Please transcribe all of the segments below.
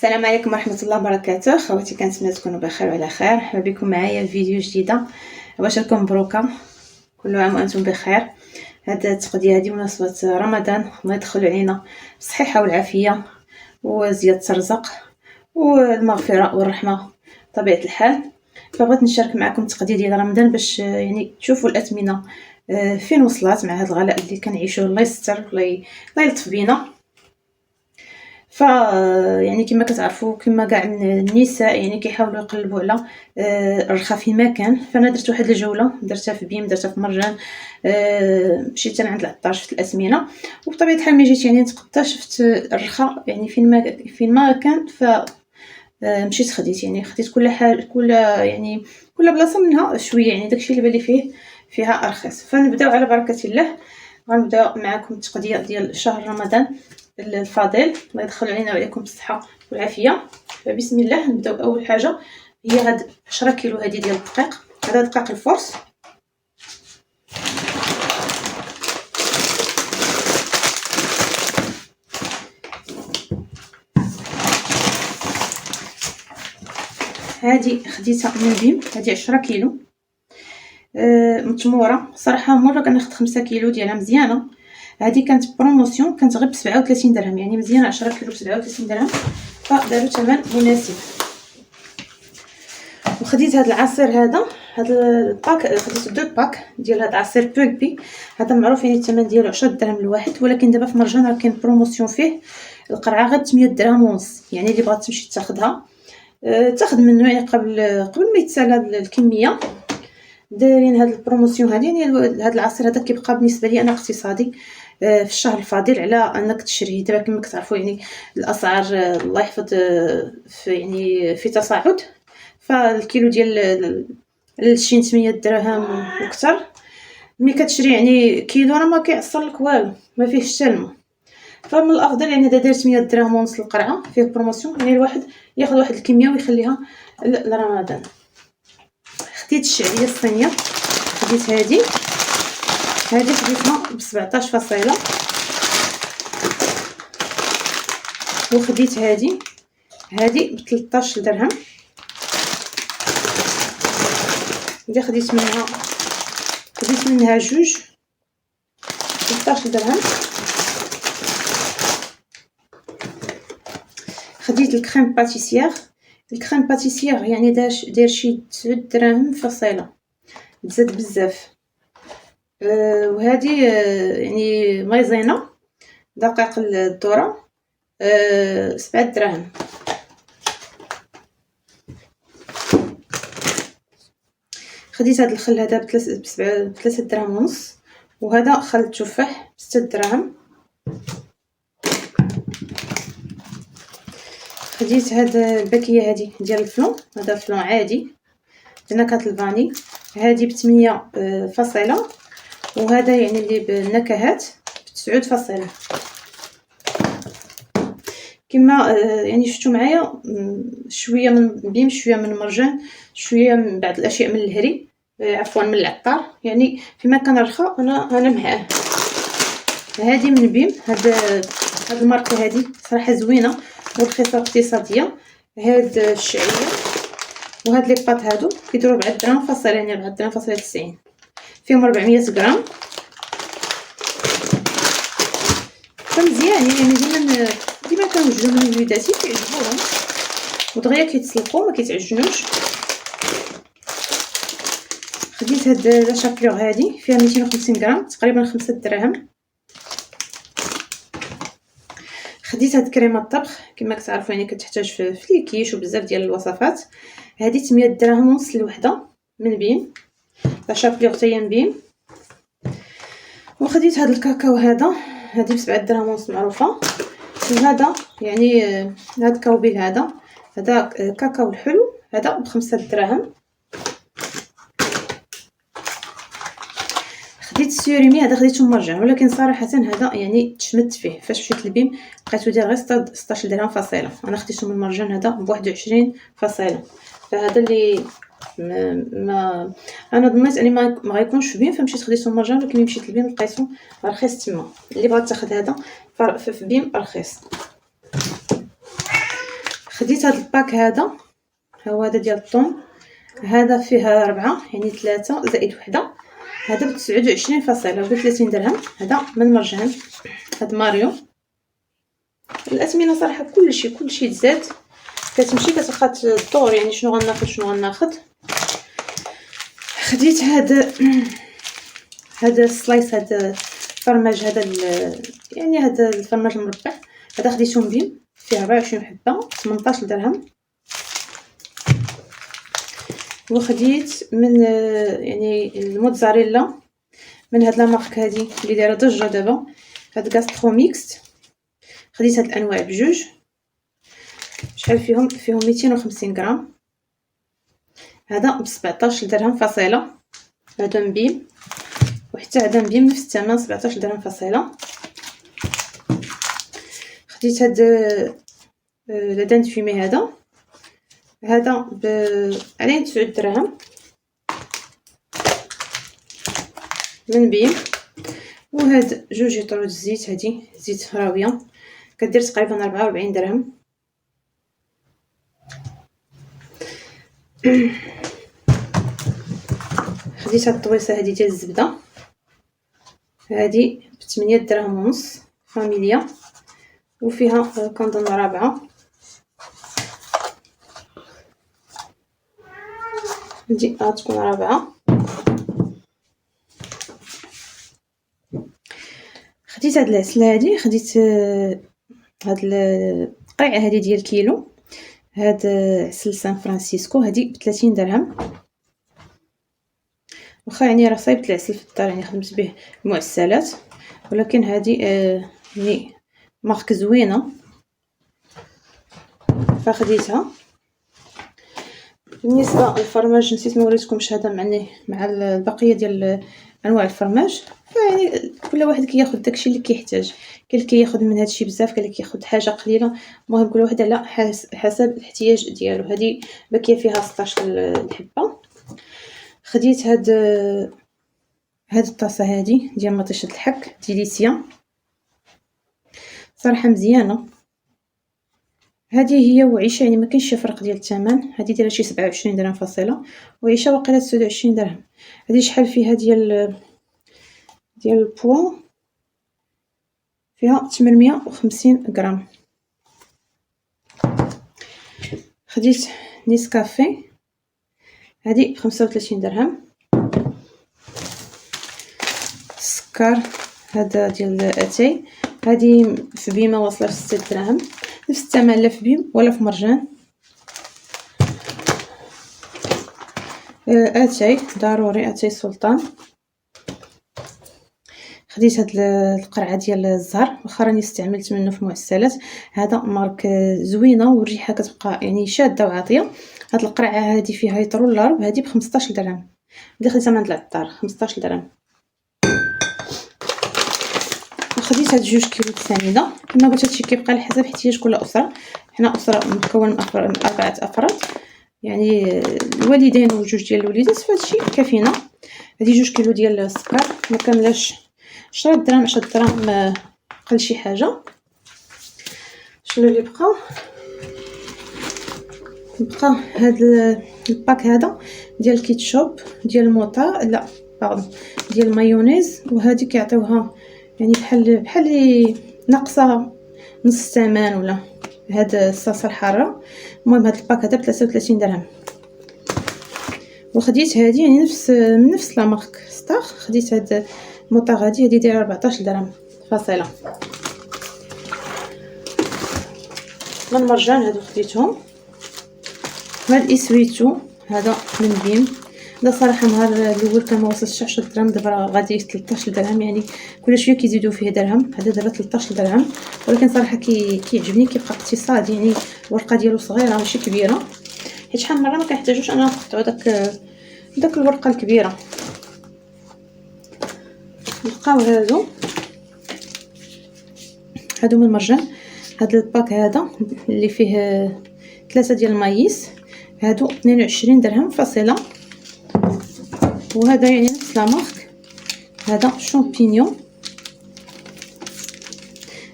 السلام عليكم ورحمه الله وبركاته. خواتي كنتمنى تكونوا بخير وعلى خير. مرحبا بكم معايا في فيديو جديده. بشركم مبروكه، كل عام وانتم بخير. هذه التقديه هذه مناسبه رمضان، الله يدخل علينا بالصحه والعافيه وزياده الرزق والمغفره والرحمه بطبيعه الحال. فبغيت نشارك معكم التقديه ديال رمضان باش يعني تشوفوا الاثمنه فين وصلت مع هذا الغلاء اللي كنعيشوه. الله يستر، الله يلطف بينا. يعني كما كتعرفوا كما كاع النساء يعني كيحاولوا يقلبوا على الرخا فيما كان. فانا درت واحد الجوله، درتها في بيم، درتها في مرجان، مشيت انا عند العطار شفت الاثمنه، وبطبيعه الحال ملي جيت يعني نتقطى شفت الرخا يعني فين ما كان. ف مشيت خديت كل حاجه، كل بلاصه منها شويه، يعني داكشي اللي بالي فيها ارخص. فنبداو على بركه الله. غنبداو معكم التقديه ديال شهر رمضان الفضيل، الله يدخل علينا وعليكم بالصحه والعافيه. فبسم الله نبداو. اول حاجه هي هاد 10 كيلو هذه ديال الدقيق، هذا دقيق الفرص. هذه خديتها من بيم، هذه 10 كيلو متموره. صراحه مره كناخذ 5 كيلو ديالها مزيانه. هذه كانت بروموسيون، كانت غير ب 37 درهم، يعني مزيانه. 10 كيلو ب 37 درهم، فداروا ثمن مناسب. وخديت هذا العصير، هذا الباك، خديت 2 باك ديال هذا العصير بولبي. هذا معروف يعني الثمن ديالو 10 درهم الواحد، ولكن دابا في مرجان راه كاين بروموسيون فيه. القرعه غير 8 درهم ونص، يعني اللي بغات تمشي تاخذها تاخذ منه يعني قبل ما يتسالى الكميه. دايرين هاد البروموسيون هذه، يعني هذا العصير هذا كيبقى بالنسبه لي انا اقتصادي في الشهر الفضيل على انك تشريه. دابا كما كتعرفوا يعني الاسعار الله يحفظ في تصاعد. فالكيلو ديال شي 8 درهم وكثر. ملي كتشري يعني كيلو راه ما كيعصر لك والو، ما فيهش حتى الماء. فمن الافضل يعني هذا داير 8 درهم ونص القرعه، فيه بروموسيون، يعني الواحد ياخذ واحد الكميه ويخليها لرمضان. خديت الشعريه الصينيه، خديت هذه خديتها ب 17 فاصله، وخديت هذه ب 13 درهم. اللي خديت منها جوج 13 درهم. خديت الكريم باتيسيير يعني داير شي 9 دراهم فاصله، تزاد بزاف. وهذه يعني مايزينا دقيق الذره 7 دراهم. خديت هذا الخل هذا ب 3 دراهم ونص، وهذا خل التفاح ب 6 دراهم. خديت هذا الباكيه هذه ديال الفلون، هذا الفلون عادي بنكهه الفاني، هذه ب 8 فاصله، وهذا يعني اللي بالنكهات ب 9 فاصله. كما يعني شفتوا معايا شويه من بيم، شويه من مرجان، شويه من بعض الاشياء من الهري، عفوا من العطار. يعني فيما كان رخا انا معاه. هذه من بيم، هاد الماركه هذه صراحه زوينه ورخيصه اقتصاديه. هاد الشعريه وهاد لي باط هادو كيديروا 4 درهم فاصله، يعني 4 درهم فاصله 90، فيهم 400 غرام. فمزيان يعني ديما كنوجدو من وليداتي كيعجبوهم ودغيا كيتسلقوا ما كيتعجنوش. خديت هاد لا شابلور هذه فيها 250 غرام، تقريبا 5 دراهم. خديت هاد كريمه الطبخ كما كتعرفوا يعني كتحتاج في الكيش وبزاف ديال الوصفات. هذه 8 دراهم ونص الوحده من بيم، لا شابلور تاهي من بيم. وخديت هاد الكاكاو هذه ب 7 دراهم ونص معروفه. وهذا يعني هاد الكاوبيل هذا كاكاو الحلو، هذا ب 5 دراهم. خديت السيريمي، هذا خديته مرجان، ولكن صراحه هذا يعني تشمت فيه. فاش مشيت للبيم لقيتو داير غير 16 درهم فاصله، انا خديته من مرجان هذا ب 21 فاصله. فهذا اللي ما انا ظنيت اني ما غيكونش في بيم، فمشيت خديته مرجان، ولكن ملي مشيت للبيم لقيته رخيص تما. اللي بغات تاخذ هذا في بيم رخيص. خديت هاد الباك هذا، ها هو هذا ديال الطون، هذا فيه 4 يعني 3 زائد وحده، هذا ب29 درهم. هذا من مرجان، هاد ماريو. الاثمنه صراحه كلشي تزاد، كتمشي كتلقى الدور يعني شنو غناخذ. خديت هذا السلايس، هذا الفرماج، يعني هذا الفرماج المربع، هذا خديته بيم فيه 24 حبه 18 درهم. وخديت من يعني الموتزاريلا من هاد لا مارك هادي اللي دايره ضجه دابا، هاد غاسترو ميكس. خديت هاد الانواع بجوج، شحال فيهم 250 غرام. هذا ب 17 درهم فاصله، هذا مبيم، وحتى هذا مبيم نفس الثمن 17 درهم فاصله. خديت هاد لادان فيمي، هذا ب 9 دراهم من بيم. وهاد جوج يطرو الزيت، هادي زيت راويه كدير تقريبا 44 درهم. خديت هاد الطويصه هادي ديال الزبده، هادي ب 8 دراهم ونص فاميليا، وفيها كنظن رابعه. هادي غتكون رابعه. خديت هاد العسل هادي، خديت هاد القريعه هادي ديال كيلو، هاد عسل سان فرانسيسكو، هادي ب 30 درهم. واخا يعني راه صايبت العسل في الدار، يعني خدمت به المعسلات، ولكن هادي يعني مارك زوينه فخديتها. بالنسبه للفرماج نسيت ما وريتكمش هذا، مع البقيه ديال انواع الفرماج، فيعني كل واحد كياخذ داكشي اللي كيحتاج. كاين اللي كياخذ من هادشي بزاف، كاين اللي كياخذ حاجه قليله. المهم كل واحد على حسب الاحتياج ديالو. هذه باكيه فيها 16 الحبه. خديت هاد الطاسه هذه ديال مطيشه الحك ديليسيا، صراحه مزيانه. هذه هي وعيشه، يعني ما كاينش شي فرق ديال الثمن. هذه دايره شي 27 درهم فاصله، وعيشه واقيلا 29 درهم. هذه شحال فيها ديال البوا؟ فيها 850 غرام. خديت نيسكافي، هذه ب 35 درهم. السكر هذا ديال اتاي، هذه في بيمه واصله ل 6 دراهم، نفس الثمن لا في بيم ولا في مرجان. اتاي ضروري، اتاي سلطان. خديت هاد القرعه ديال الزهر، واخا راني استعملت منه في المعسلات. هذا مارك زوينه والريحه كتبقى يعني شاده وعاطيه. هاد القرعه هذه فيها يطرو الرب، هذه ب 15 درهم، اللي خديتها من عند العطار 15 درهم. وخديت هاد 2 كيلو السميده. كما قلت هادشي كيبقى على حسب احتياج كل اسره. حنا اسره مكونه من 4 افراد، يعني الوالدين وجوج ديال الوليدات، فهادشي كافينا. هادي 2 كيلو ديال السكر، ما كاملاش 10 دراهم 10 دراهم، قل شي حاجه. شنو اللي بقى هاد الباك هذا ديال الكيتشوب ديال الموطا، لا باردون، ديال المايونيز. وهذه كيعطيوها يعني بحال ناقصه نص الثمن ولا هاد الصلصه الحاره. المهم هاد الباك هذا ب 33 درهم. وخديت هذه يعني من نفس لا مارك ستار، خديت هاد الموطا هذه دايره 14 درهم فاصله. من مرجان هادو خديتهم. هاد اسويتو هذا من بيم، هذا صراحه نهار الاول كان ما وصلش 10 دراهم، دابا غادي 13 درهم، يعني كل شويه كيزيدوا فيه درهم. هذا دابا 13 درهم، ولكن صراحه كيعجبني، كيبقى اقتصادي، يعني الورقه ديالو صغيره ماشي كبيره، حيت شحال مره ما كنحتاجوش انا نقطعوا داك الورقه الكبيره. نلقاو هادو من مرجان. هاد الباك هذا اللي فيه 3 ديال المايس، هادو 22 درهم فاصله. وهذا يعني نفس لا مارك، هذا شامبينيون،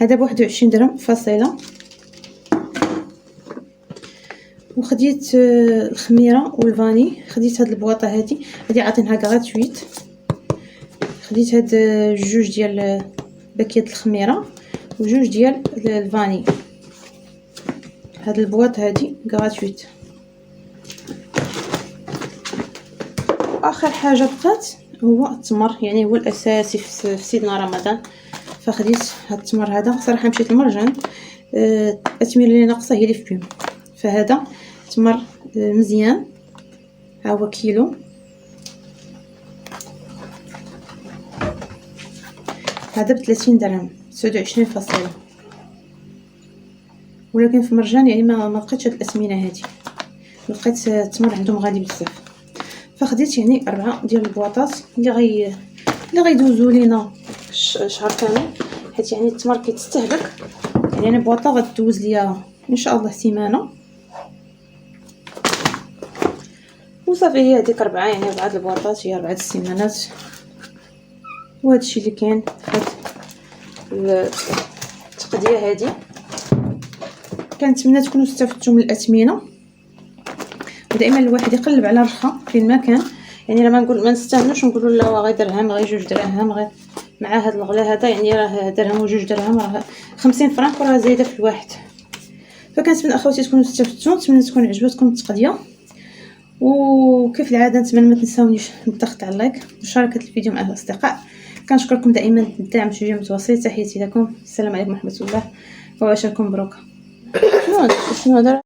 هذا ب 21 درهم فاصله. وخديت الخميره والفاني. خديت هاد البواطه هادي عاطينها غراتويت. خديت هاد جوج ديال باكيات الخميره وجوج ديال الفاني. هاد البواط هادي غراتويت. اخر حاجه بقات هو التمر، يعني هو الاساسي في سيدنا رمضان. فخديت هاد التمر هذا. صراحه مشيت للمرجان، التميره اللي ناقصه هي اللي في بيم. فهذا تمر مزيان، ها هو كيلو. هذا ب30 درهم 29 فاصله. ولكن في مرجان يعني ما لقيتش هاد الاثمنه هذه، لقيت التمر عندهم غالي بزاف. فخديت يعني 4 ديال البواطات اللي غيدوزوا لينا شهر كامل، حيت يعني التمر كيتستهلك. يعني انا بواطه غدوز ليا ان شاء الله سيمانه. وصافي هي هذيك 4، يعني 4 البواطات هي 4 السيمانات. وهذا الشيء اللي كاين في التقديه هذه. كنتمنى تكونوا استفدتوا من الاثمنه. ودائما الواحد يقلب على الرخا فين ما كان، يعني راه ما نستهنوش نقولوا لا غير درهم غير 2 دراهم غير مع هذا الغلا هذا. يعني راه درهم و2 درهم راه 50 فرنك راه زايده في الواحد. فكنتمنى اخواتي تكونوا استفدتوا، نتمنى تكون عجبتكم التقديه. وكيف العاده نتمنى ما تنساونيش بالضغط على اللايك ومشاركه الفيديو مع الاصدقاء. كنشكركم دائما الدعم والتشجيع المتواصل. تحياتي لكم، السلام عليكم ورحمه الله وعشاكم مبروك. شنو هذا؟